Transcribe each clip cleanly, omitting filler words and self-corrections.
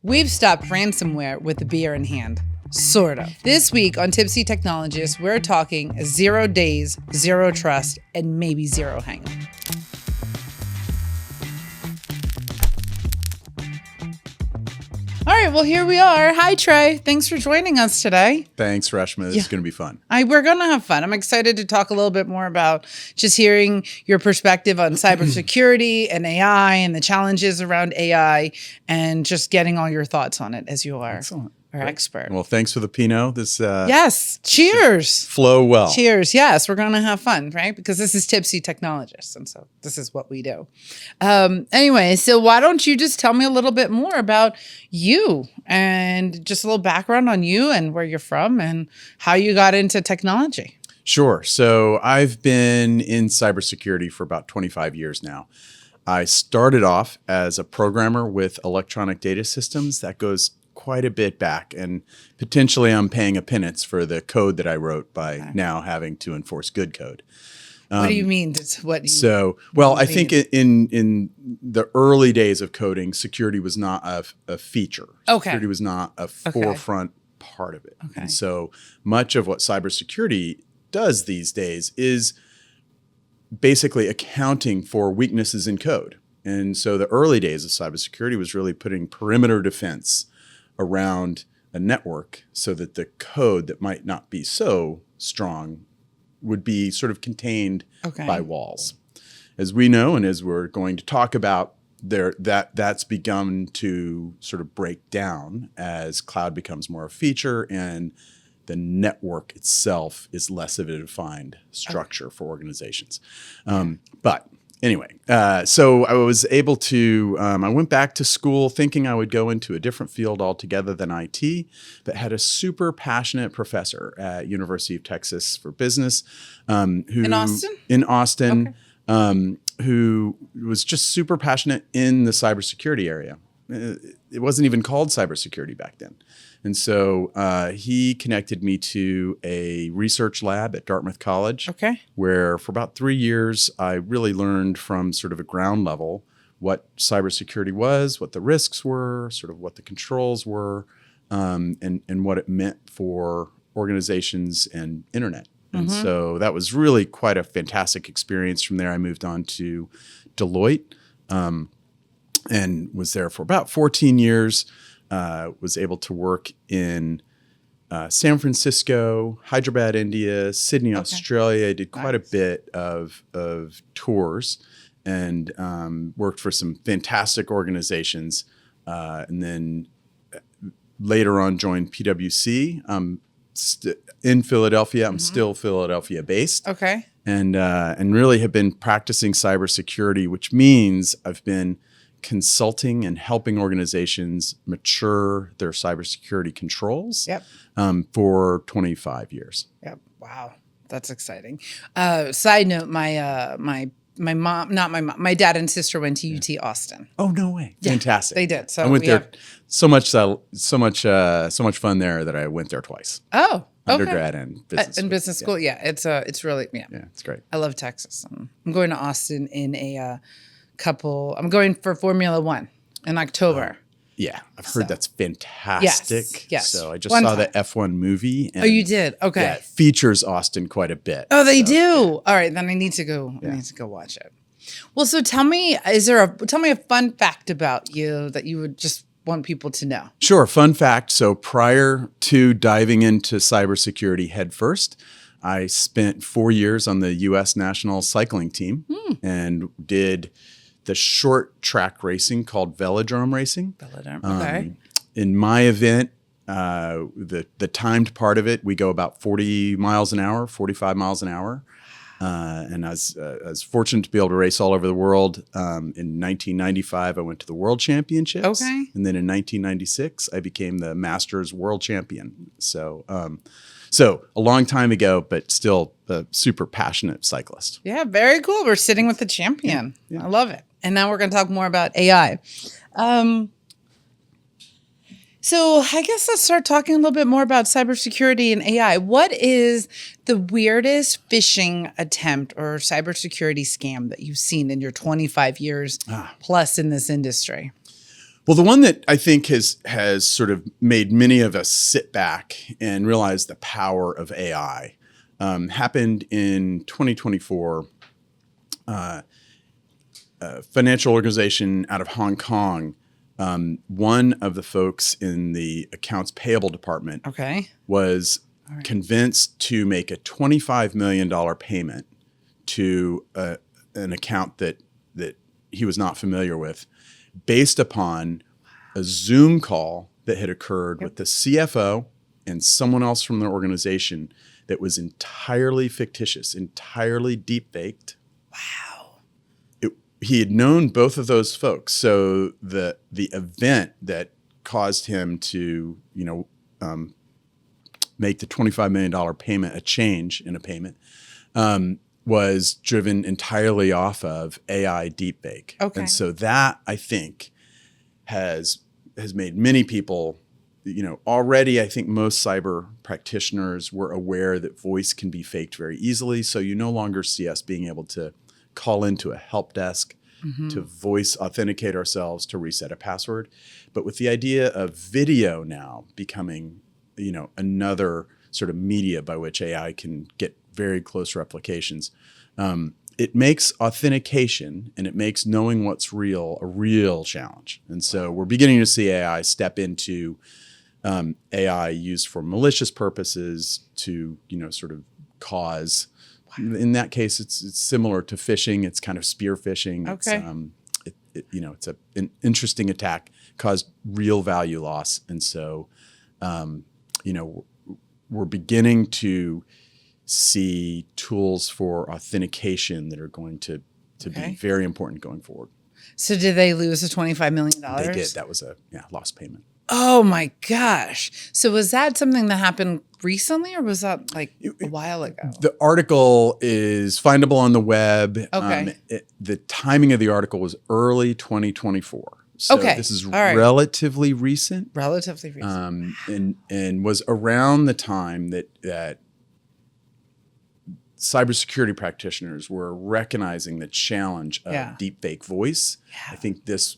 We've stopped ransomware with a beer in hand. Sort of. This week on Tipsy Technologists, we're talking 0 days, zero trust, and maybe zero hang-up. All right, well, here we are. Hi, Trey. Thanks for joining us today. Thanks, Rashma. This is going to be fun. We're going to have fun. I'm excited to talk a little bit more about just hearing your perspective on cybersecurity and AI and the challenges around AI and just getting all your thoughts on it as you are our expert. Well, thanks for the Pinot. This yes. Cheers. Flow well. Cheers. Yes, we're going to have fun, right? Because this is Tipsy Technologists, and so this is what we do. Anyway, so why don't you just tell me a little bit more about you and just a little background on you and where you're from and how you got into technology? Sure. So I've been in cybersecurity for about 25 years now. I started off as a programmer with electronic data systems. That goes quite a bit back, and potentially I'm paying a penance for the code that I wrote by now having to enforce good code. What do you mean? I think in the early days of coding, security was not a feature. Okay. Security was not a forefront part of it. Okay. And so much of what cybersecurity does these days is basically accounting for weaknesses in code. And so the early days of cybersecurity was really putting perimeter defense around a network so that the code that might not be so strong would be sort of contained by walls. As we know, and as we're going to talk about, that's begun to sort of break down as cloud becomes more a feature and the network itself is less of a defined structure for organizations. But anyway, so I was able to, I went back to school thinking I would go into a different field altogether than IT, but had a super passionate professor at University of Texas for Business. Who in Austin? In Austin, who was just super passionate in the cybersecurity area. It wasn't even called cybersecurity back then. And so he connected me to a research lab at Dartmouth College, where for about 3 years, I really learned from sort of a ground level what cybersecurity was, what the risks were, sort of what the controls were, and what it meant for organizations and internet. And so that was really quite a fantastic experience. From there, I moved on to Deloitte and was there for about 14 years. Was able to work in San Francisco, Hyderabad, India, Sydney, Australia. I did quite a bit of tours and worked for some fantastic organizations. And then later on joined PwC. In Philadelphia. I'm still Philadelphia based. And really have been practicing cybersecurity, which means I've been consulting and helping organizations mature their cybersecurity controls for 25 years. Yep. Wow. That's exciting. Side note, my mom, not my mom, my dad and sister went to UT Austin. Oh, no way. Yeah, fantastic. They did. So I went there so much fun there that I went there twice. Oh, undergrad and business. And business school. Yeah. It's really, Yeah, it's great. I love Texas. I'm going to Austin in I'm going for Formula One in October. Yeah, I've heard that's fantastic. Yes. So I just saw the F1 movie. And you did? Okay. Yeah, it features Austin quite a bit. Oh, they do? All right, then I need to go. I need to go watch it. Well, so tell me, tell me a fun fact about you that you would just want people to know. Sure. Fun fact. So prior to diving into cybersecurity headfirst, I spent 4 years on the U.S. national cycling team and did the short track racing called velodrome racing. In my event, the timed part of it, we go about 40 miles an hour, 45 miles an hour. And I was fortunate to be able to race all over the world. In 1995, I went to the World Championships. And then in 1996, I became the Masters World Champion. So a long time ago, but still a super passionate cyclist. Yeah, very cool. We're sitting with the champion. Yeah. I love it. And now we're going to talk more about AI. So I guess let's start talking a little bit more about cybersecurity and AI. What is the weirdest phishing attempt or cybersecurity scam that you've seen in your 25 years plus in this industry? Well, the one that I think has sort of made many of us sit back and realize the power of AI happened in 2024. A financial organization out of Hong Kong, one of the folks in the accounts payable department was convinced to make a $25 million payment to an account that he was not familiar with, based upon a Zoom call that had occurred with the CFO and someone else from the organization that was entirely fictitious, entirely deepfaked. Wow. He had known both of those folks. So the event that caused him to, make the $25 million payment, a change in a payment, was driven entirely off of AI deepfake. Okay. And so that, I think, has made many people, already I think most cyber practitioners were aware that voice can be faked very easily. So you no longer see us being able to call into a help desk to voice authenticate ourselves, to reset a password. But with the idea of video now becoming, another sort of media by which AI can get very close replications, it makes authentication and it makes knowing what's real a real challenge. And so we're beginning to see AI step into AI used for malicious purposes to, sort of cause. In that case, it's similar to phishing. It's kind of spear phishing. Okay. It's an interesting attack, caused real value loss. And so, we're beginning to see tools for authentication that are going to be very important going forward. So did they lose the $25 million? They did. That was a lost payment. Oh my gosh. So was that something that happened recently, or was that like a while ago? The article is findable on the web. Okay. The timing of the article was early 2024. So this is relatively recent. Relatively recent. And was around the time that cybersecurity practitioners were recognizing the challenge of deepfake voice. I think this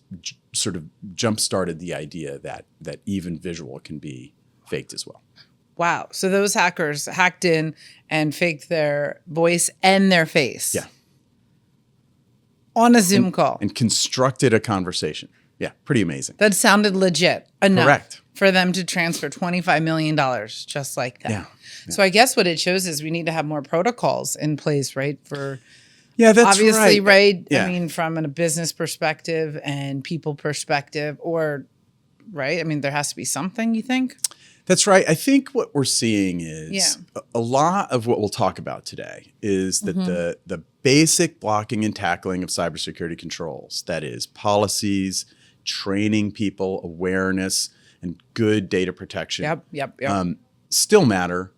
sort of jump-started the idea that even visual can be faked as well. Wow. So those hackers hacked in and faked their voice and their face. Yeah. On a Zoom call. And constructed a conversation. Yeah, pretty amazing. That sounded legit enough. Correct. For them to transfer $25 million just like that. Yeah. So I guess what it shows is we need to have more protocols in place, right? For that's obviously, right? Yeah. I mean, from a business perspective and people perspective, or right? I mean, there has to be something, you think? That's right. I think what we're seeing is a lot of what we'll talk about today is that the basic blocking and tackling of cybersecurity controls, that is policies, training people, awareness, and good data protection still matter.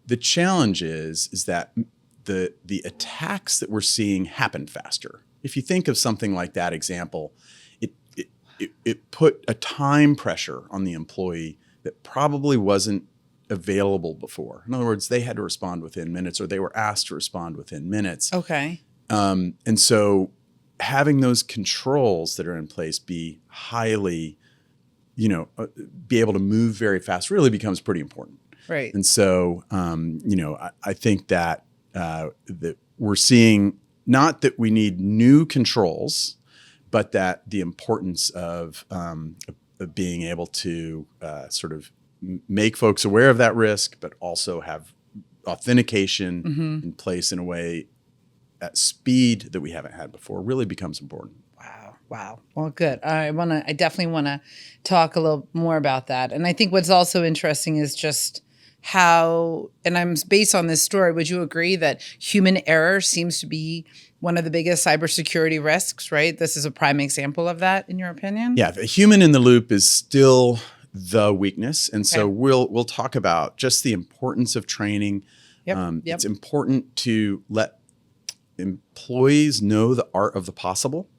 The challenge is that the attacks that we're seeing happen faster. If you think of something like that example, it put a time pressure on the employee that probably wasn't available before. In other words, they had to respond within minutes, or they were asked to respond within minutes. Okay. And so having those controls that are in place be highly, be able to move very fast really becomes pretty important. Right. And so, I think that that we're seeing not that we need new controls, but that the importance of being able to sort of make folks aware of that risk, but also have authentication in place in a way at speed that we haven't had before really becomes important. Wow. Well, good. I definitely want to talk a little more about that. And I think what's also interesting is just how, and I'm based on this story, would you agree that human error seems to be one of the biggest cybersecurity risks, right? This is a prime example of that, in your opinion? Yeah, the human in the loop is still the weakness. And so we'll talk about just the importance of training. It's important to let employees know the art of the possible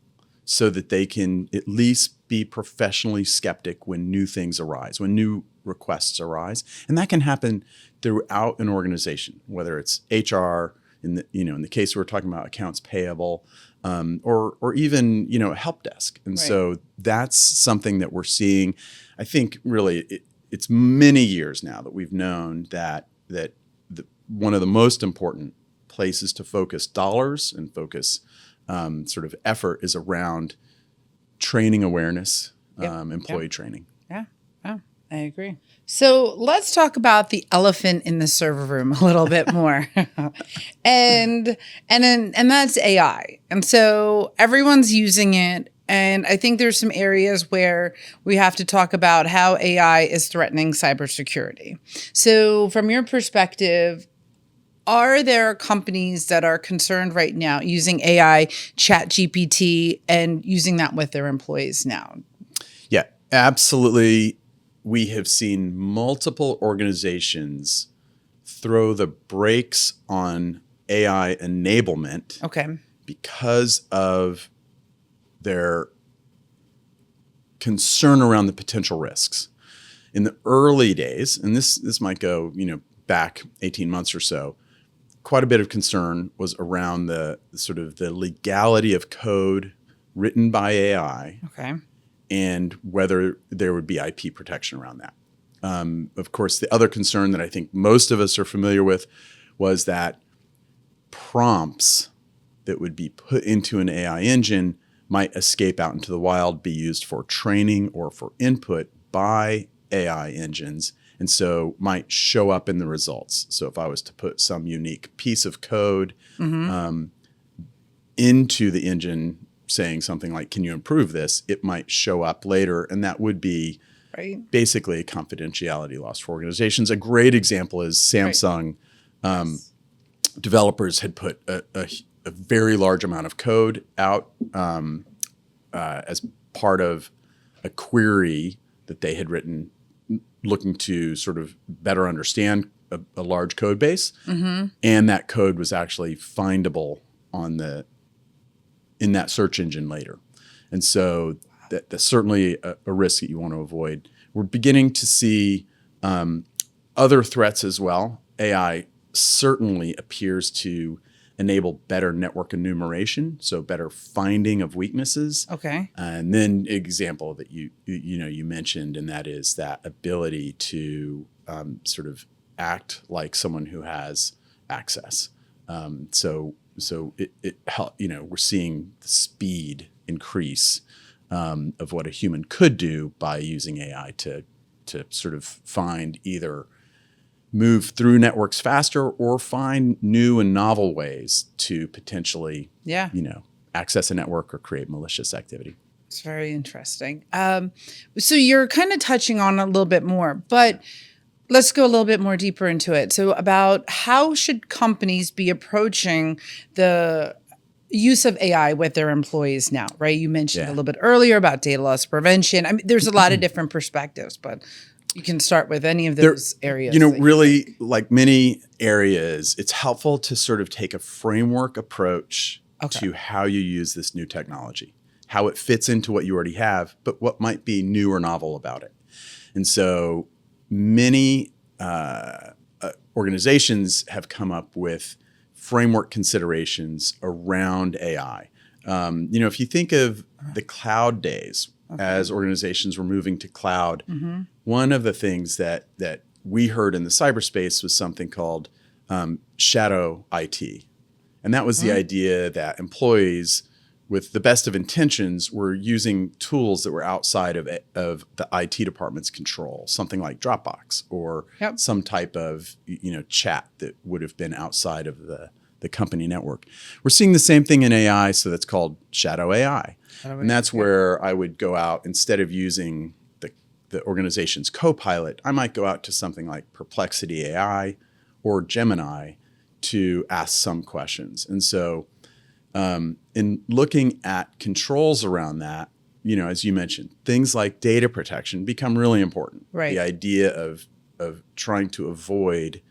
so that they can at least be professionally skeptic when new things arise, when new requests arise. And that can happen throughout an organization, whether it's HR, in the case we're talking about accounts payable, or even help desk. And so that's something that we're seeing. I think really it's many years now that we've known that one of the most important places to focus dollars and focus sort of effort is around training awareness, employee training. Yeah, I agree. So let's talk about the elephant in the server room a little bit more, and that's AI. And so everyone's using it, and I think there's some areas where we have to talk about how AI is threatening cybersecurity. So from your perspective, are there companies that are concerned right now using AI, Chat GPT, and using that with their employees now? Yeah, absolutely. We have seen multiple organizations throw the brakes on AI enablement because of their concern around the potential risks. In the early days, and this might go, back 18 months or so, quite a bit of concern was around the sort of the legality of code written by AI. And whether there would be IP protection around that. Of course, the other concern that I think most of us are familiar with was that prompts that would be put into an AI engine might escape out into the wild, be used for training or for input by AI engines, and so might show up in the results. So if I was to put some unique piece of code into the engine saying something like, can you improve this? It might show up later, and that would be basically a confidentiality loss for organizations. A great example is Samsung. Developers had put a very large amount of code out as part of a query that they had written looking to sort of better understand a large code base. And that code was actually findable in that search engine later. And so that's certainly a risk that you want to avoid. We're beginning to see other threats as well. AI certainly appears to enable better network enumeration, so better finding of weaknesses. And then example that you mentioned, and that is that ability to sort of act like someone who has access. So we're seeing the speed increase of what a human could do by using AI to sort of find either move through networks faster or find new and novel ways to potentially, access a network or create malicious activity. It's very interesting. So you're kind of touching on a little bit more, but let's go a little bit more deeper into it. So about how should companies be approaching the use of AI with their employees now, right? You mentioned a little bit earlier about data loss prevention. I mean, there's a lot of different perspectives, but you can start with any of those areas. Really, like many areas, it's helpful to sort of take a framework approach to how you use this new technology, how it fits into what you already have, but what might be new or novel about it. And so many organizations have come up with framework considerations around AI. If you think of the cloud days as organizations were moving to cloud, one of the things that we heard in the cyberspace was something called shadow IT. And that was the idea that employees with the best of intentions were using tools that were outside of the IT department's control, something like Dropbox or some type of chat that would have been outside of the company network. We're seeing the same thing in AI, so that's called shadow AI. And that's where I would go out, instead of using the organization's co-pilot, I might go out to something like Perplexity AI or Gemini to ask some questions. And so in looking at controls around that, as you mentioned, things like data protection become really important. The idea of trying to avoid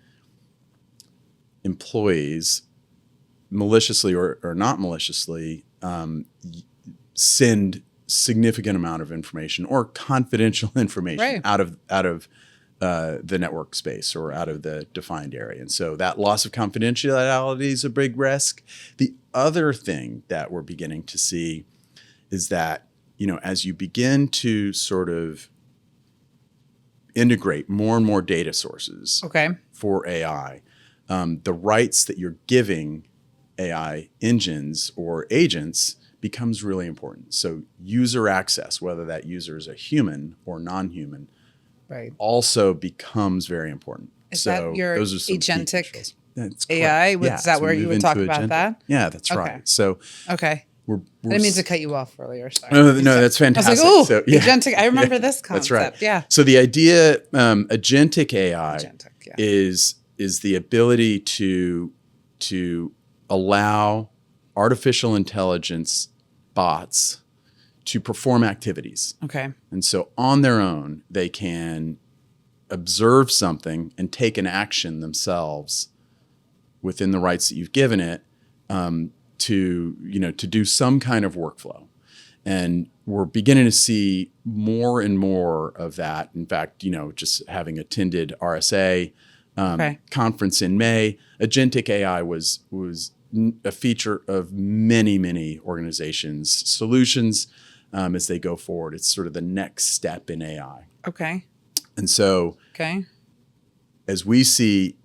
employees maliciously or not maliciously send significant amount of information or confidential information out of the network space or out of the defined area. And so that loss of confidentiality is a big risk. The other thing that we're beginning to see is that, as you begin to sort of integrate more and more data sources for AI, the rights that you're giving AI engines or agents becomes really important. So user access, whether that user is a human or non-human, also becomes very important. Is so that your those are some agentic That's AI? Yeah, Is that where you would talk about agentic. that? Yeah, that's right. So we're I didn't mean to cut you off earlier. Sorry. No, that's fantastic. I was like, agentic. I remember this concept. That's right. Yeah. So the idea, agentic AI is the ability to allow artificial intelligence bots to perform activities. Okay. And so on their own, they can observe something and take an action themselves within the rights that you've given it, to do some kind of workflow. And we're beginning to see more and more of that. In fact, just having attended RSA conference in May, agentic AI was a feature of many, many organizations' solutions as they go forward. It's sort of the next step in AI. Okay. And so as we see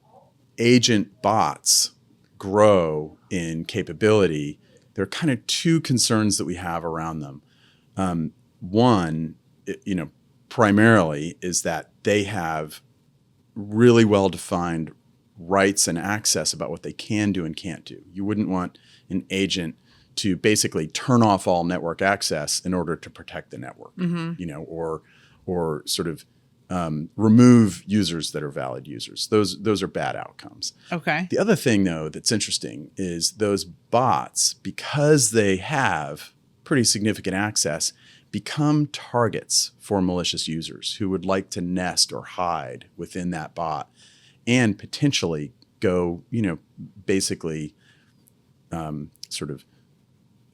agent bots grow in capability, there are kind of two concerns that we have around them. One, primarily is that they have really well-defined rights and access about what they can do and can't do. You wouldn't want an agent to basically turn off all network access in order to protect the network, or sort of remove users that are valid users. Those are bad outcomes. Okay. The other thing, though, that's interesting is those bots, because they have pretty significant access, become targets for malicious users who would like to nest or hide within that bot and potentially go, basically sort of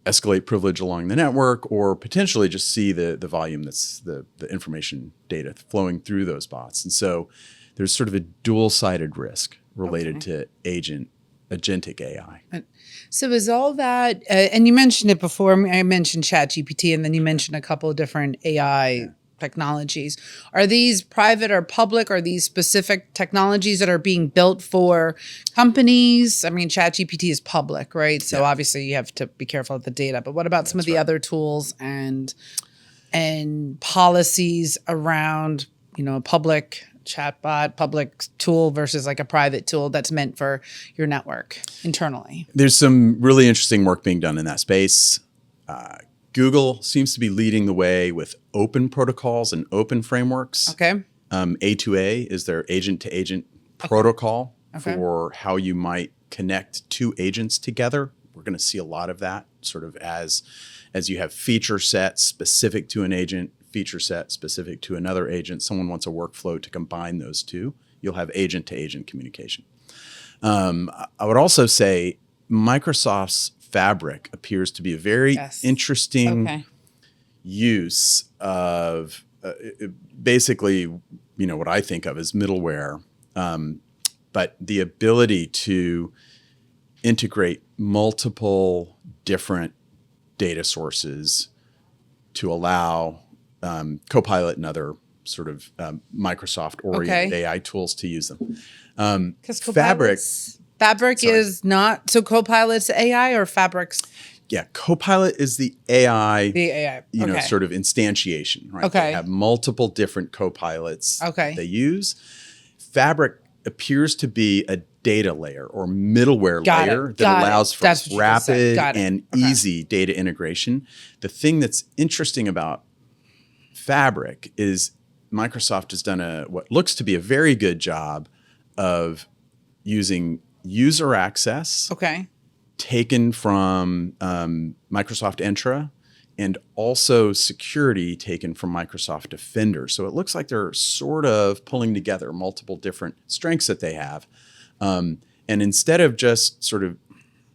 escalate privilege along the network, or potentially just see the volume that's the information data flowing through those bots. And so there's sort of a dual-sided risk related to agentic AI. So is all that, and you mentioned it before, I mentioned ChatGPT, and then you mentioned a couple of different AI technologies. Are these private or public? Are these specific technologies that are being built for companies? I mean, ChatGPT is public, right? So obviously you have to be careful of the data. But what about some of the other tools and policies around, a public chatbot, public tool versus like a private tool that's meant for your network internally? There's some really interesting work being done in that space. Google seems to be leading the way with open protocols and open frameworks. Okay. A2A is their agent-to-agent protocol for how you might connect two agents together. We're going to see a lot of that sort of as you have feature sets specific to an agent, feature set specific to another agent. Someone wants a workflow to combine those two. You'll have agent-to-agent communication. I would also say Microsoft's Fabric appears to be a very interesting use of basically, what I think of as middleware, but the ability to integrate multiple different data sources to allow Copilot and other sort of Microsoft-oriented AI tools to use them. Because Fabric is not, so Copilot's AI or Fabric's? Yeah, Copilot is the AI, Okay. Sort of instantiation, right? Okay. They have multiple different Copilots they use. Fabric appears to be a data layer or middleware layer that allows for rapid and easy data integration. The thing that's interesting about Fabric is Microsoft has done what looks to be a very good job of using user access taken from Microsoft Entra, and also security taken from Microsoft Defender. So it looks like they're sort of pulling together multiple different strengths that they have. And instead of just sort of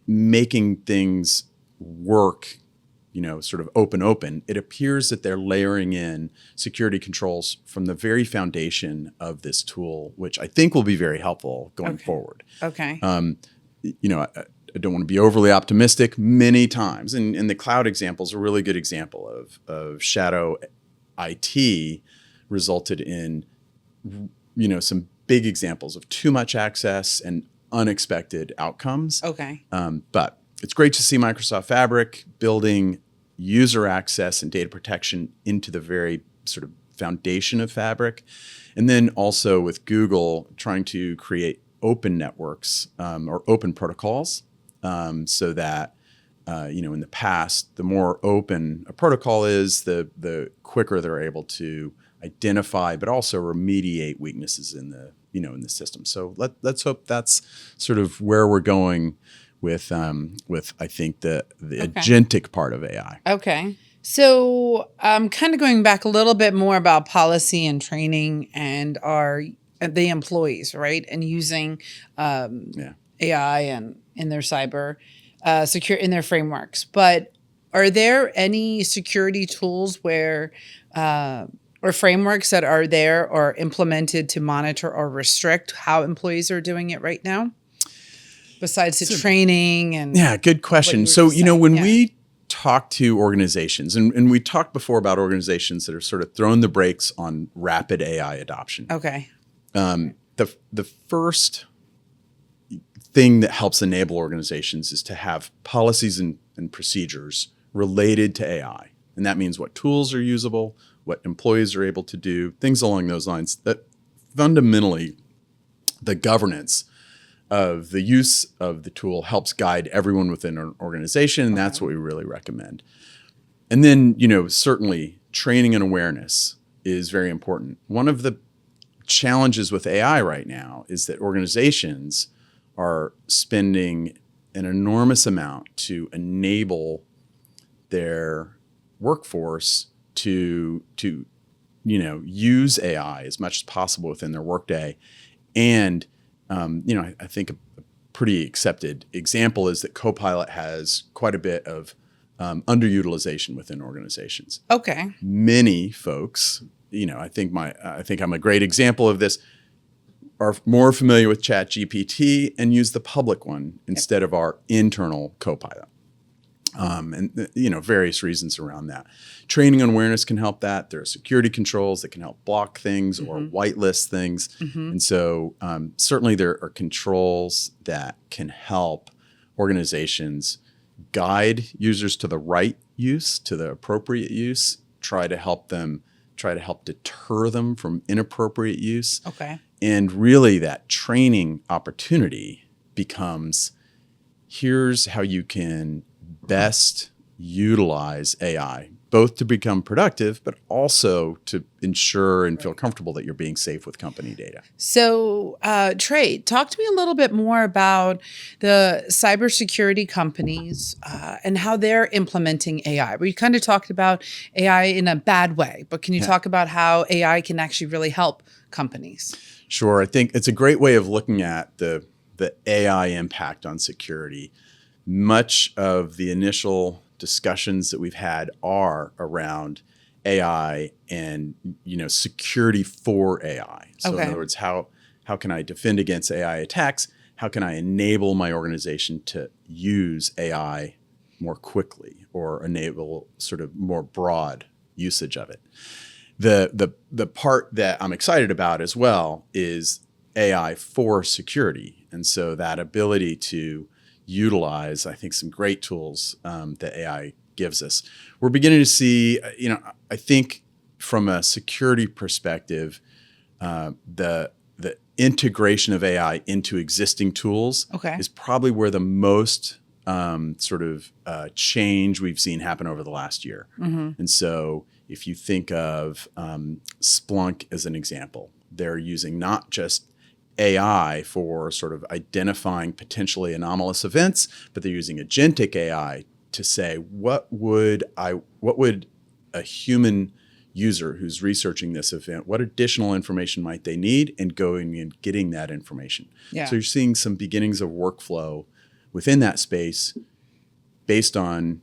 making things work sort of open, it appears that they're layering in security controls from the very foundation of this tool, which I think will be very helpful going forward. Okay. I don't want to be overly optimistic many times. And the cloud example is a really good example of shadow IT resulted in, some big examples of too much access and unexpected outcomes. Okay. But it's great to see Microsoft Fabric building user access and data protection into the very sort of foundation of Fabric. And then also with Google trying to create open networks or open protocols so that, in the past, the more open a protocol is, the quicker they're able to identify, but also remediate weaknesses in the system. So let's hope that's sort of where we're going with I think the agentic part of AI. Okay. So kind of going back a little bit more about policy and training and the employees, right? And using AI and in their cyber secure in their frameworks. But are there any security tools where or frameworks that are there or implemented to monitor or restrict how employees are doing it right now? Besides the training and good question. So when we talk to organizations, and we talked before about organizations that are sort of throwing the brakes on rapid AI adoption. Okay. The first thing that helps enable organizations is to have policies and procedures related to AI. And that means what tools are usable, what employees are able to do, things along those lines. That fundamentally, the governance of the use of the tool helps guide everyone within an organization, and that's what we really recommend. And then, certainly training and awareness is very important. One of the challenges with AI right now is that organizations are spending an enormous amount to enable their workforce to use AI as much as possible within their workday. And I think a pretty accepted example is that Copilot has quite a bit of underutilization within organizations. Okay. Many folks, I think I'm a great example of this, are more familiar with ChatGPT and use the public one instead of our internal Copilot. Various reasons around that. Training and awareness can help that. There are security controls that can help block things or whitelist things. And so certainly there are controls that can help organizations guide users to the right use, to the appropriate use, try to help deter them from inappropriate use. Okay. And really that training opportunity becomes, here's how you can best utilize AI, both to become productive, but also to ensure and feel comfortable that you're being safe with company data. So, Trey, talk to me a little bit more about the cybersecurity companies and how they're implementing AI. We kind of talked about AI in a bad way, but can you talk about how AI can actually really help companies? Sure. I think it's a great way of looking at the AI impact on security. Much of the initial discussions that we've had are around AI and security for AI. So in other words, how can I defend against AI attacks? How can I enable my organization to use AI more quickly or enable sort of more broad usage of it? The part that I'm excited about as well is AI for security. And so that ability to utilize, I think, some great tools that AI gives us. We're beginning to see, I think from a security perspective, the integration of AI into existing tools is probably where the most change we've seen happen over the last year. And so if you think of Splunk as an example, they're using not just AI for sort of identifying potentially anomalous events, but they're using agentic AI to say, what would a human user who's researching this event, what additional information might they need, and going and getting that information. Yeah. So you're seeing some beginnings of workflow within that space based on,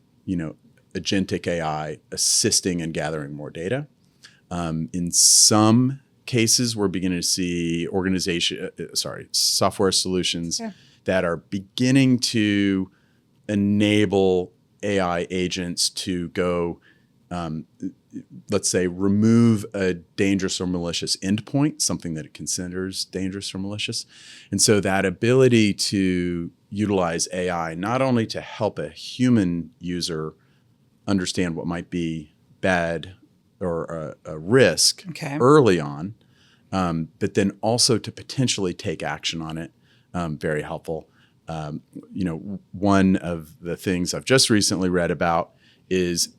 agentic AI assisting and gathering more data. In some cases, we're beginning to see software solutions that are beginning to enable AI agents to go, let's say, remove a dangerous or malicious endpoint, something that it considers dangerous or malicious. And so that ability to utilize AI not only to help a human user understand what might be bad or a risk early on, but then also to potentially take action on it, very helpful. One of the things I've just recently read about is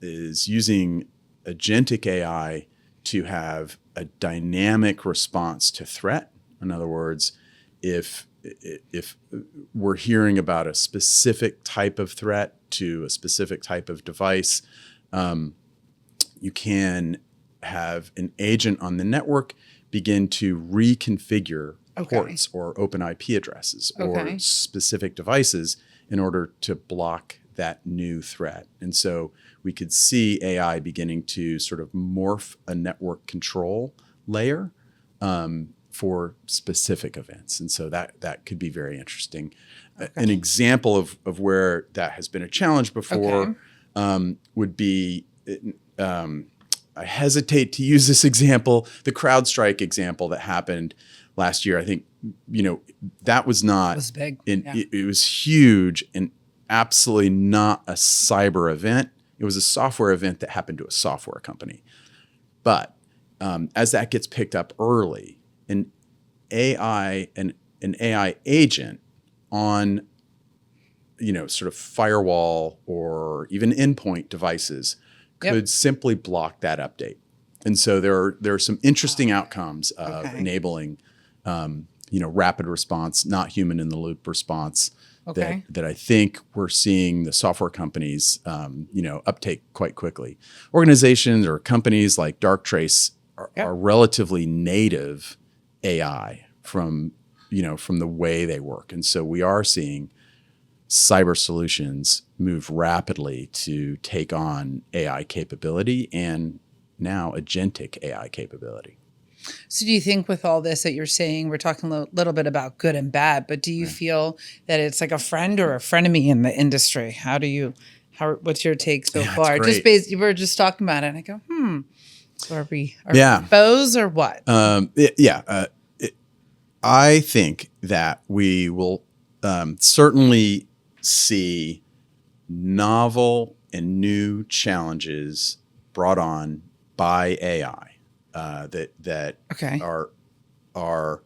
using agentic AI to have a dynamic response to threat. In other words, if we're hearing about a specific type of threat to a specific type of device, you can have an agent on the network begin to reconfigure ports or open IP addresses or specific devices in order to block that new threat. And so we could see AI beginning to sort of morph a network control layer for specific events. And so that could be very interesting. An example of where that has been a challenge before would be, I hesitate to use this example, the CrowdStrike example that happened last year. I think, that was not, it was big. It was huge and absolutely not a cyber event. It was a software event that happened to a software company. But as that gets picked up early, an AI agent on, sort of firewall or even endpoint devices could simply block that update. And so there are some interesting outcomes of enabling, rapid response, not human in the loop response that I think we're seeing the software companies, uptake quite quickly. Organizations or companies like Darktrace are relatively native AI from the way they work. And so we are seeing cyber solutions move rapidly to take on AI capability and now agentic AI capability. So do you think with all this that you're saying, we're talking a little bit about good and bad, but do you feel that it's like a friend or a frenemy in the industry? What's your take so far? Just you were just talking about it and I go, So are we foes or what? I think that we will certainly see novel and new challenges brought on by AI that are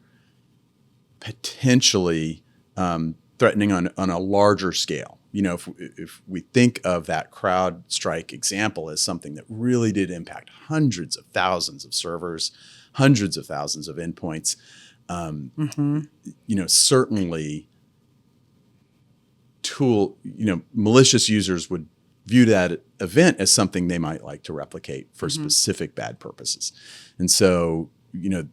potentially threatening on a larger scale. If we think of that CrowdStrike example as something that really did impact hundreds of thousands of servers, hundreds of thousands of endpoints, certainly malicious users would view that event as something they might like to replicate for specific bad purposes. And so,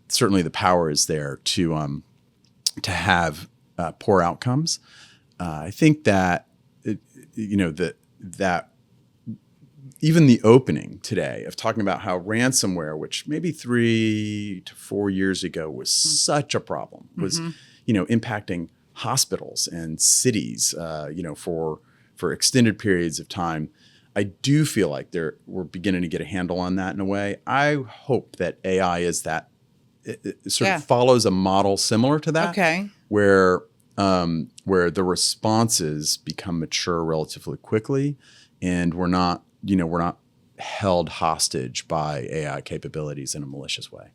certainly the power is there to have poor outcomes. I think that, that even the opening today of talking about how ransomware, which maybe 3 to 4 years ago was such a problem, was, impacting hospitals and cities, for extended periods of time. I do feel like we're beginning to get a handle on that in a way. I hope that AI is that it sort of follows a model similar to that, where the responses become mature relatively quickly, and we're not held hostage by AI capabilities in a malicious way.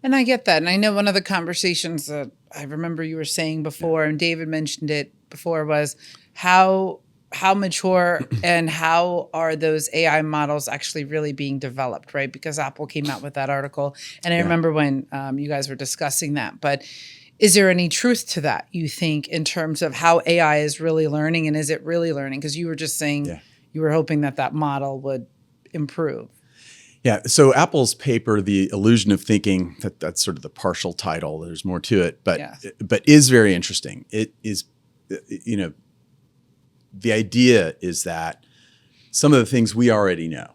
And I get that. And I know one of the conversations that I remember you were saying before, and David mentioned it before, was how mature and how are those AI models actually really being developed, right? Because Apple came out with that article. And I remember when you guys were discussing that. But is there any truth to that, you think, in terms of how AI is really learning? And is it really learning? Because you were just saying you were hoping that model would improve. Yeah. So Apple's paper, The Illusion of Thinking, that's sort of the partial title. There's more to it, but is very interesting. It is, the idea is that some of the things we already know.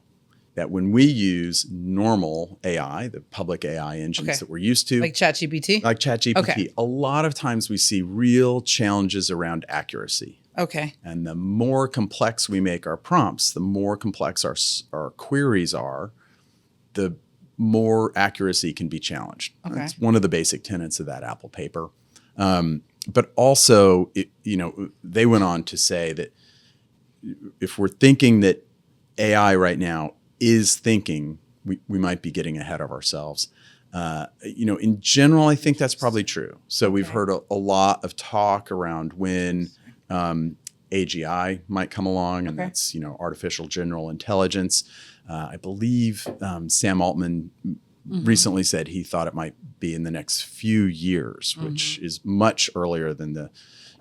That when we use normal AI, the public AI engines that we're used to, like ChatGPT, a lot of times we see real challenges around accuracy. Okay. And the more complex we make our prompts, the more complex our queries are, the more accuracy can be challenged. Okay. That's one of the basic tenets of that Apple paper. But also, they went on to say that if we're thinking that AI right now is thinking, we might be getting ahead of ourselves. In general, I think that's probably true. So we've heard a lot of talk around when AGI might come along, and that's, artificial general intelligence. I believe Sam Altman recently said he thought it might be in the next few years, which is much earlier than the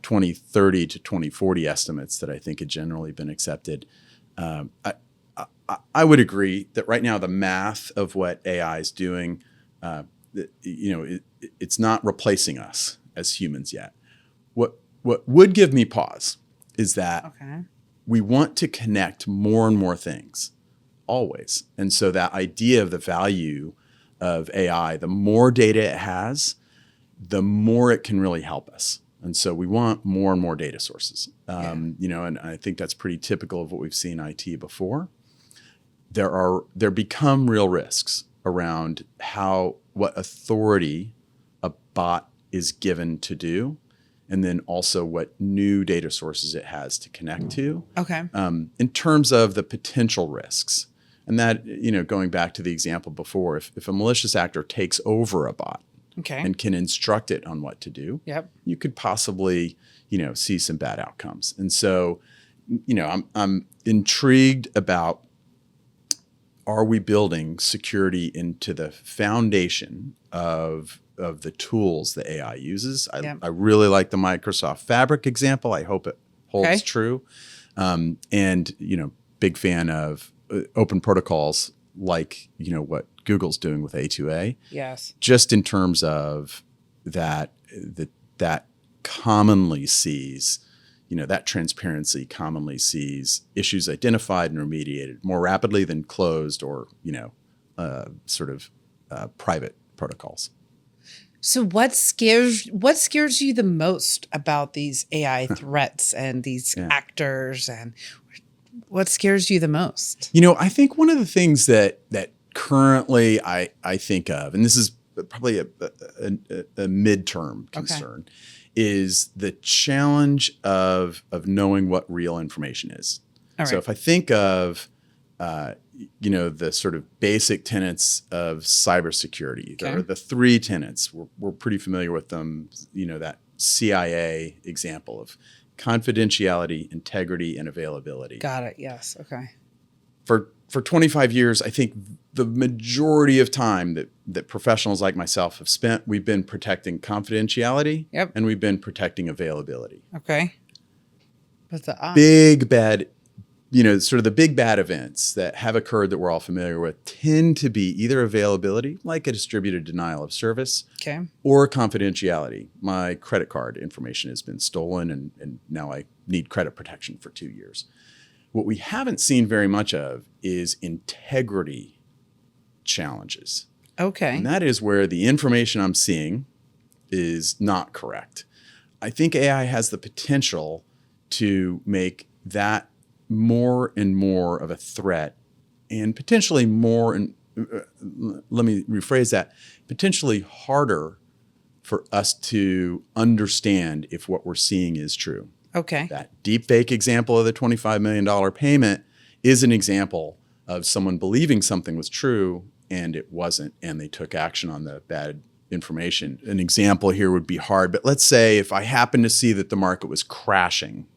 2030 to 2040 estimates that I think had generally been accepted. I would agree that right now the math of what AI is doing, it's not replacing us as humans yet. What would give me pause is that we want to connect more and more things, always. And so that idea of the value of AI, the more data it has, the more it can really help us. And so we want more and more data sources. And I think that's pretty typical of what we've seen in IT before. There become real risks around what authority a bot is given to do, and then also what new data sources it has to connect to. In terms of the potential risks. And that, going back to the example before, if a malicious actor takes over a bot and can instruct it on what to do, you could possibly, see some bad outcomes. And so, I'm intrigued about, are we building security into the foundation of the tools that AI uses? I really like the Microsoft Fabric example. I hope it holds true. And, big fan of open protocols like, what Google's doing with A2A. Yes. Just in terms of that commonly sees, that transparency commonly sees issues identified and remediated more rapidly than closed or, private protocols. So what scares you the most about these AI threats and these actors, and what scares you the most? I think one of the things that currently I think of, and this is probably a midterm concern, is the challenge of knowing what real information is. So if I think of, the sort of basic tenets of cybersecurity, there are the three tenets. We're pretty familiar with them. That CIA example of confidentiality, integrity, and availability. Got it. Yes. Okay. For 25 years, I think the majority of time that professionals like myself have spent, we've been protecting confidentiality and we've been protecting availability. Okay. But the big bad, sort of the big bad events that have occurred that we're all familiar with tend to be either availability, like a distributed denial of service, or confidentiality. My credit card information has been stolen and now I need credit protection for 2 years. What we haven't seen very much of is integrity challenges. And that is where the information I'm seeing is not correct. I think AI has the potential to make that more and more of a threat, and potentially more, and let me rephrase that, potentially harder for us to understand if what we're seeing is true. That deepfake example of the $25 million payment is an example of someone believing something was true and it wasn't, and they took action on the bad information. An example here would be hard, but let's say if I happened to see that the market was crashing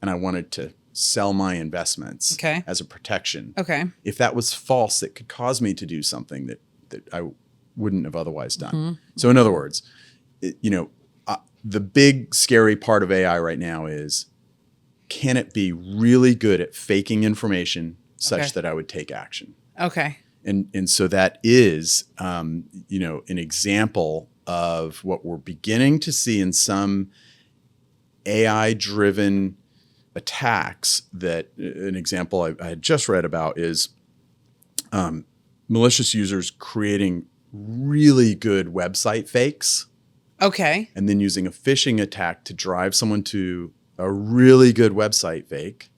and I wanted to sell my investments as a protection. If that was false, it could cause me to do something that I wouldn't have otherwise done. So in other words, the big scary part of AI right now is, can it be really good at faking information such that I would take action? And so that is, an example of what we're beginning to see in some AI-driven attacks that an example I had just read about is malicious users creating really good website fakes. Okay. And then using a phishing attack to drive someone to a really good website fake.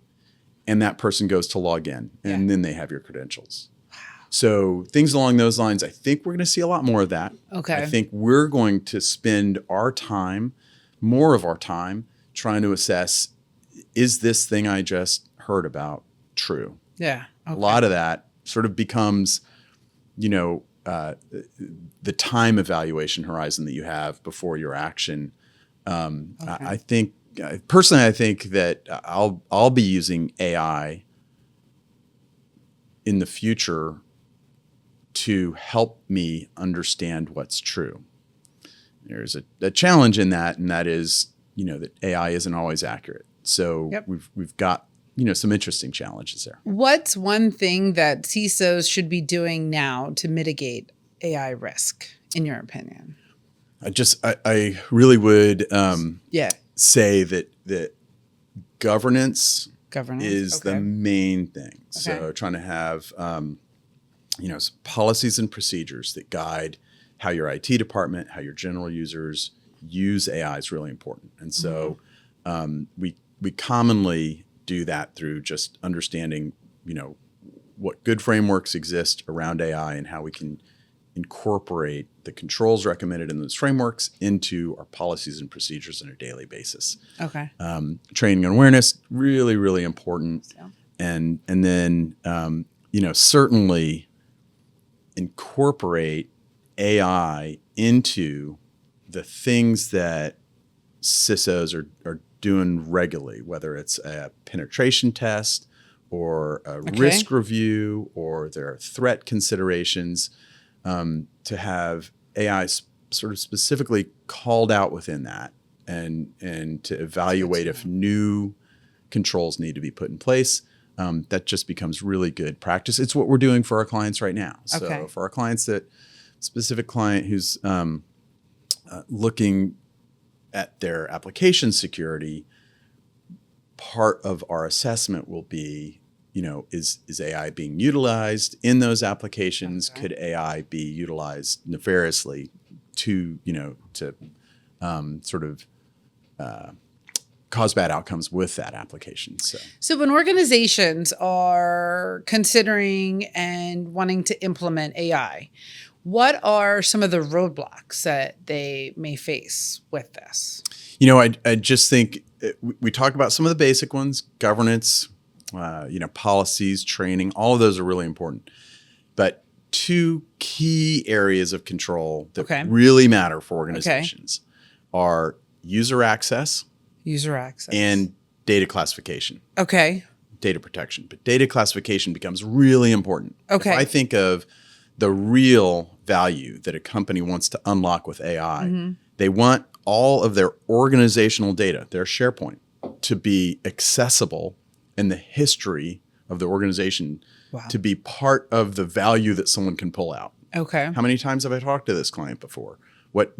And that person goes to log in and then they have your credentials. So things along those lines, I think we're going to see a lot more of that. Okay. I think we're going to spend more of our time trying to assess, is this thing I just heard about true? Yeah. Okay. A lot of that sort of becomes, the time evaluation horizon that you have before your action. I think personally, I think that I'll be using AI in the future to help me understand what's true. There's a challenge in that, and that is, that AI isn't always accurate. So we've got, some interesting challenges there. What's one thing that CISOs should be doing now to mitigate AI risk, in your opinion? I really would say that governance is the main thing. So trying to have policies and procedures that guide how your IT department, how your general users use AI is really important. And so we commonly do that through just understanding, what good frameworks exist around AI and how we can incorporate the controls recommended in those frameworks into our policies and procedures on a daily basis. Okay. Training and awareness, really, really important. Yeah. And then, certainly incorporate AI into the things that CISOs are doing regularly, whether it's a penetration test or a risk review or there are threat considerations, to have AI sort of specifically called out within that and to evaluate if new controls need to be put in place. That just becomes really good practice. It's what we're doing for our clients right now. So for our clients, that specific client who's looking at their application security, part of our assessment will be, is AI being utilized in those applications? Could AI be utilized nefariously to cause bad outcomes with that application? So when organizations are considering and wanting to implement AI, what are some of the roadblocks that they may face with this? I just think we talk about some of the basic ones: governance, policies, training. All of those are really important. But two key areas of control that really matter for organizations are user access and data classification. Data protection. But data classification becomes really important. If I think of the real value that a company wants to unlock with AI, they want all of their organizational data, their SharePoint, to be accessible in the history of the organization, to be part of the value that someone can pull out. How many times have I talked to this client before? What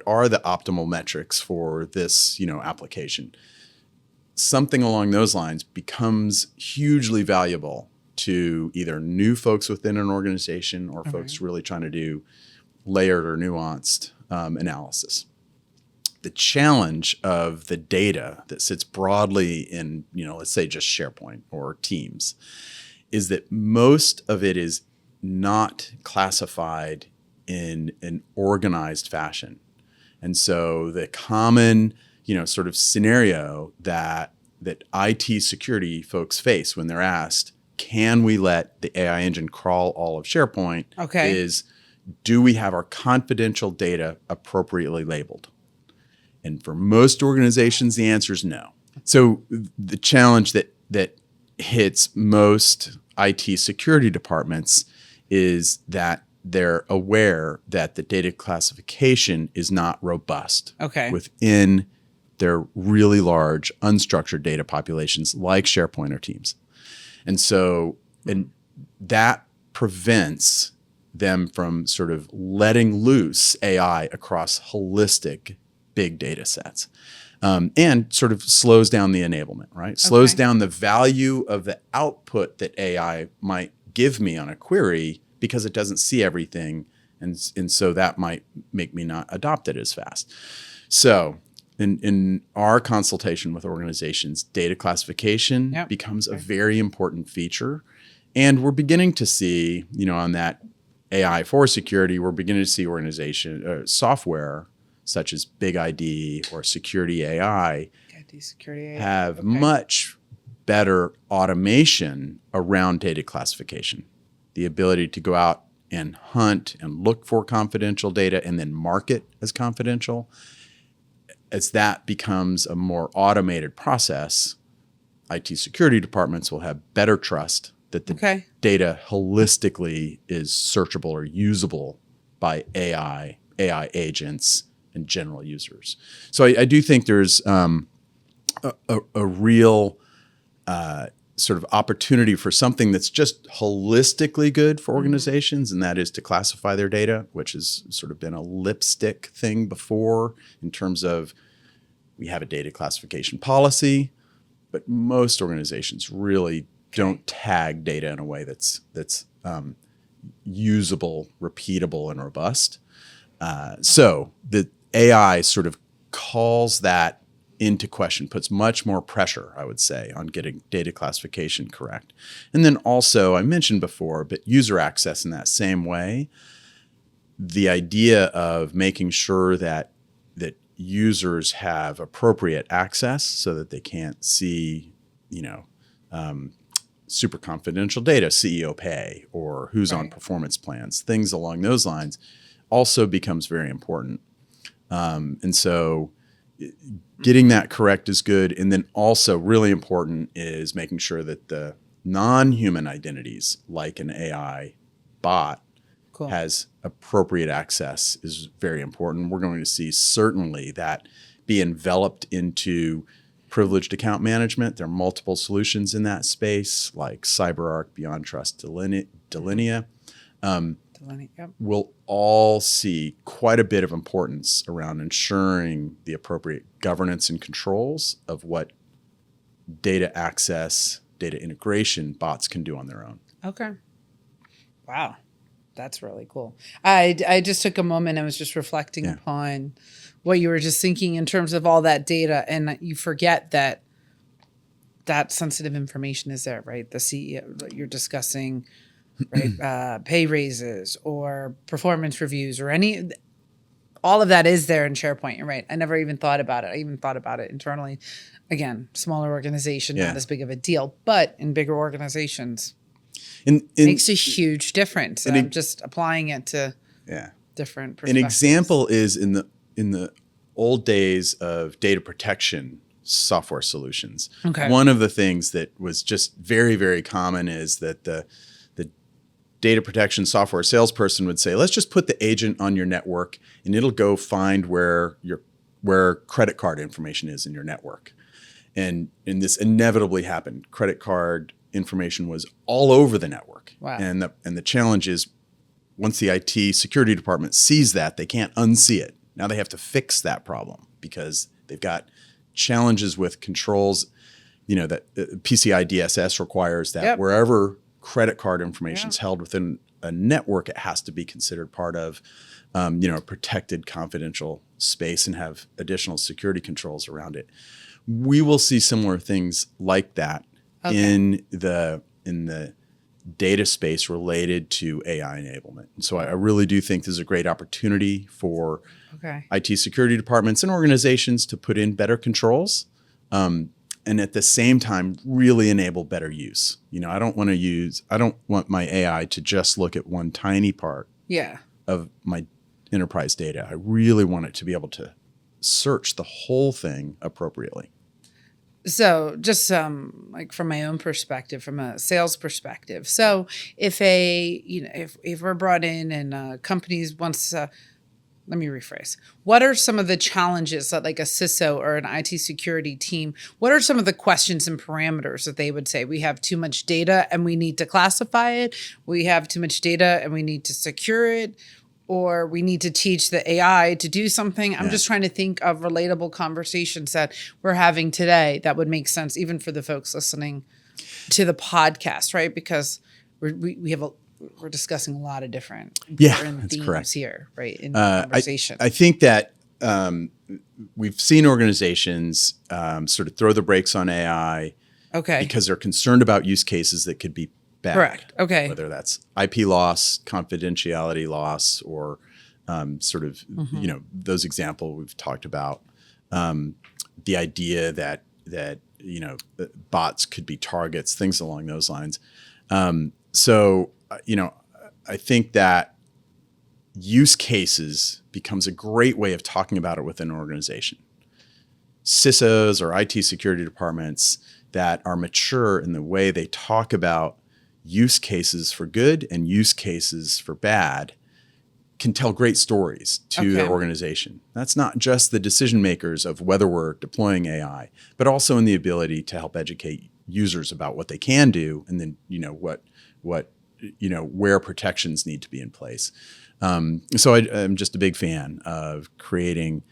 are the optimal metrics for this, application? Something along those lines becomes hugely valuable to either new folks within an organization or folks really trying to do layered or nuanced analysis. The challenge of the data that sits broadly in, let's say just SharePoint or Teams, is that most of it is not classified in an organized fashion. And so the common, sort of scenario that IT security folks face when they're asked, can we let the AI engine crawl all of SharePoint, is, do we have our confidential data appropriately labeled? And for most organizations, the answer is no. So the challenge that hits most IT security departments is that they're aware that the data classification is not robust within their really large unstructured data populations like SharePoint or Teams. And so that prevents them from sort of letting loose AI across holistic big data sets. And sort of slows down the enablement, right? Slows Okay. down the value of the output that AI might give me on a query because it doesn't see everything. And so that might make me not adopt it as fast. So in our consultation with organizations, data classification Yep. becomes a Okay. very important feature. And we're beginning to see, on that AI for security, we're beginning to see software such as Big ID or Security AI ID security. have Okay. much better automation around data classification. The ability to go out and hunt and look for confidential data and then mark it as confidential. As that becomes a more automated process, IT security departments will have better trust that the Okay. data holistically is searchable or usable by AI agents, and general users. So I do think there's a real sort of opportunity for something that's just holistically good for organizations, and that is to classify their data, which has sort of been a lipstick thing before in terms of we have a data classification policy, but most organizations really don't tag data in a way that's usable, repeatable, and robust. So the AI sort of calls that into question, puts much more pressure, I would say, on getting data classification correct. And then also, I mentioned before, but user access in that same way, the idea of making sure that users have appropriate access so that they can't see, super confidential data, CEO pay, or who's on Right. performance plans, things along those lines, also becomes very important. And so getting that correct is good. And then also really important is making sure that the non-human identities, like an AI bot, Cool. has appropriate access is very important. We're going to see certainly that be enveloped into privileged account management. There are multiple solutions in that space, like CyberArk, Beyond Trust, Delinea. Yep. We'll all see quite a bit of importance around ensuring the appropriate governance and controls of what data access, data integration bots can do on their own. Okay. Wow. That's really cool. I just took a moment and was just reflecting upon what you were just thinking in terms of all that data, and you forget that sensitive information is there, right? The CEO that you're discussing, right? Pay raises or performance reviews or all of that is there in SharePoint. You're right. I never even thought about it. I even thought about it internally. Again, smaller organization, not as big of a deal, but in bigger organizations, makes a huge difference. I'm just applying it to different perspectives. An example is in the old days of data protection software solutions. Okay. One of the things that was just very, very common is that the data protection software salesperson would say, let's just put the agent on your network and it'll go find where credit card information is in your network. And this inevitably happened. Credit card information was all over the network. Wow. And the challenge is once the IT security department sees that, they can't unsee it. Now they have to fix that problem because they've got challenges with controls, that PCI DSS requires that wherever credit card information is held within a network, it has to be considered part of a protected confidential space and have additional security controls around it. We will see similar things like that in the data space related to AI enablement. And so I really do think there's a great opportunity for IT security departments and organizations to put in better controls and at the same time really enable better use. I don't want my AI to just look at one tiny part of my enterprise data. I really want it to be able to search the whole thing appropriately. So just like from my own perspective, from a sales perspective. So if if we're brought in and companies wants, let me rephrase. What are some of the challenges that like a CISO or an IT security team, what are some of the questions and parameters that they would say? We have too much data and we need to classify it. We have too much data and we need to secure it. or we need to teach the AI to do something. I'm just trying to think of relatable conversations that we're having today that would make sense even for the folks listening to the podcast, right? Because we're discussing a lot of different important themes correct. here, right? In the conversation. I think that we've seen organizations sort of throw the brakes on AI because they're concerned about use cases that could be bad. Correct. Okay. Whether that's IP loss, confidentiality loss, or sort of, those examples we've talked about. The idea that bots could be targets, things along those lines. So I think that use cases becomes a great way of talking about it within an organization. CISOs or IT security departments that are mature in the way they talk about use cases for good and use cases for bad can tell great stories to their organization. That's not just the decision makers of whether we're deploying AI, but also in the ability to help educate users about what they can do, and then where protections need to be in place. So I'm just a big fan of creating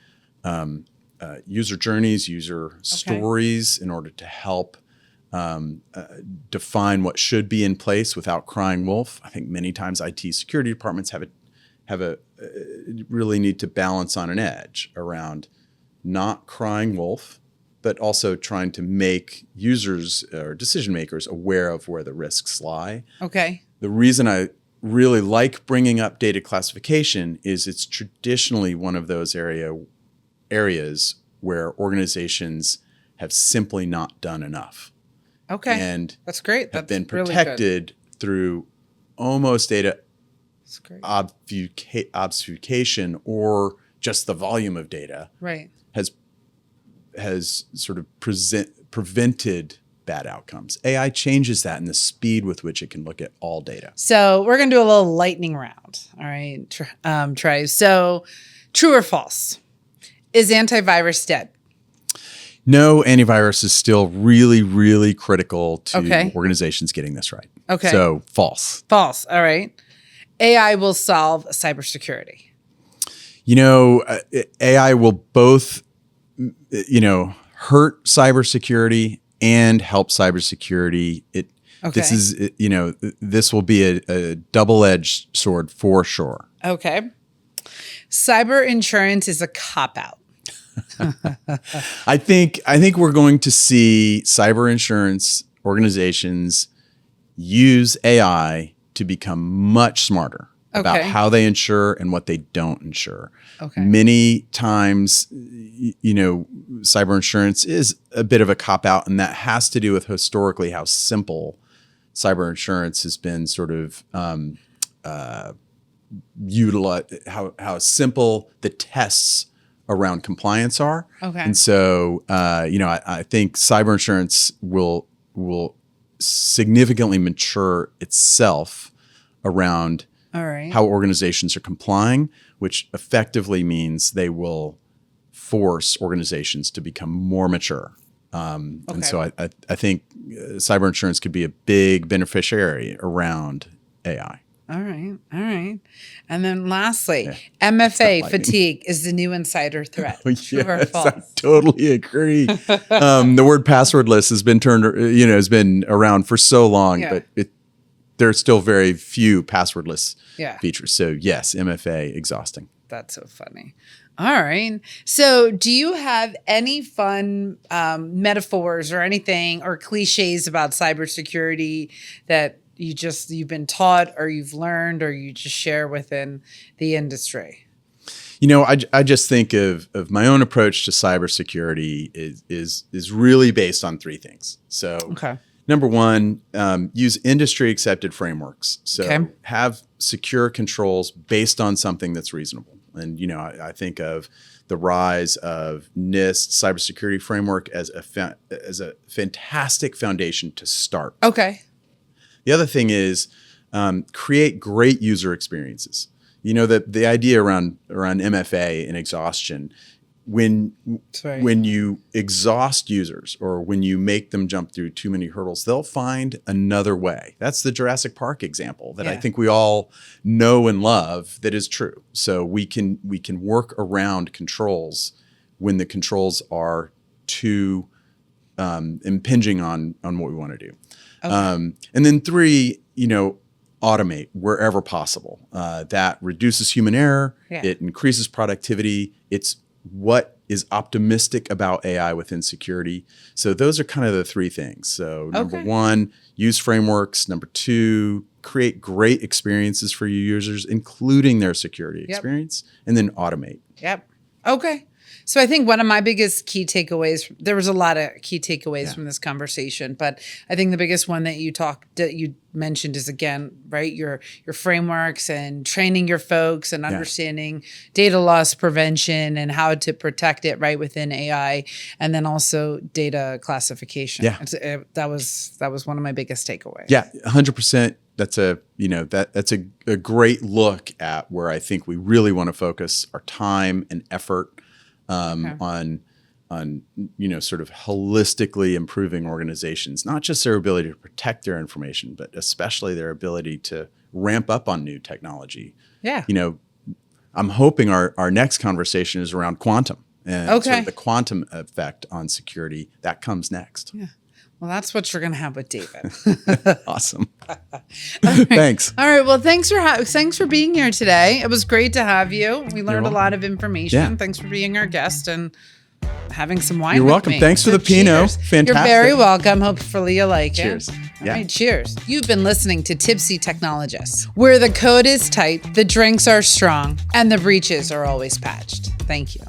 user journeys, user stories in order to help define what should be in place without crying wolf. I think many times IT security departments really need to balance on an edge around not crying wolf, but also trying to make users or decision makers aware of where the risks lie. Okay. The reason I really like bringing up data classification is it's traditionally one of those areas where organizations have simply not done enough. Okay. And that's great. That's been protected through almost data obfuscation or just the volume of data. Right. Has sort of prevented bad outcomes. AI changes that in the speed with which it can look at all data. So we're going to do a little lightning round. All right, Trey. So true or false? Is antivirus dead? No, antivirus is still really, really critical to organizations getting this right. Okay. So false. False. All right. AI will solve cybersecurity. AI will both, hurt cybersecurity and help cybersecurity. This will be a double-edged sword for sure. Okay. Cyber insurance is a cop-out. I think we're going to see cyber insurance organizations use AI to become much smarter about how they insure and what they don't insure. Okay. Many times, cyber insurance is a bit of a cop-out, and that has to do with historically how simple cyber insurance has been sort of utilized, how simple the tests around compliance are. Okay. And so, I think cyber insurance will significantly mature itself around how organizations are complying, which effectively means they will force organizations to become more mature. And so I think cyber insurance could be a big beneficiary around AI. All right. And then lastly, MFA fatigue is the new insider threat. True or false? I totally agree. The word passwordless has been around for so long, but there's still very few passwordless features. So yes, MFA, exhausting. That's so funny. All right. So do you have any fun metaphors or anything or cliches about cybersecurity that you've been taught or you've learned or you just share within the industry? I just think of my own approach to cybersecurity is really based on three things. So number one, use industry accepted frameworks. So have secure controls based on something that's reasonable. And, I think of the rise of NIST cybersecurity framework as a fantastic foundation to start. Okay. The other thing is create great user experiences. The idea around MFA and exhaustion when you exhaust users or when you make them jump through too many hurdles, they'll find another way. That's the Jurassic Park example that I think we all know and love that is true. So we can work around controls when the controls are too impinging on what we want to do. Okay. And then 3, automate wherever possible. That reduces human error. Yeah. It increases productivity. It's what is optimistic about AI within security. So those are kind of the 3 things. So number 1, use frameworks. Number 2, create great experiences for your users, including their security experience, and then automate. Yep. Okay. So I think one of my biggest key takeaways, there was a lot of key takeaways from this conversation, but I think the biggest one that you mentioned is, again, right, your frameworks and training your folks and understanding data loss prevention and how to protect it right within AI, and then also data classification. Yeah. That was one of my biggest takeaways. Yeah, 100%. That's a great look at where I think we really want to focus our time and effort on sort of holistically improving organizations, not just their ability to protect their information, but especially their ability to ramp up on new technology. Yeah. I'm hoping our next conversation is around quantum and sort of the quantum effect on security. That comes next. Yeah. Well, that's what you're going to have with David. Awesome. Right. Thanks. All right. Well, thanks for being here today. It was great to have you. We learned a lot of information. Yeah. Thanks for being our guest and having some wine. You're welcome. Me. Thanks for the Pinot. Fantastic. You're very welcome. Hopefully you like cheers. it. All right, cheers. You've been listening to Tipsy Technologists, where the code is tight, the drinks are strong, and the breaches are always patched. Thank you.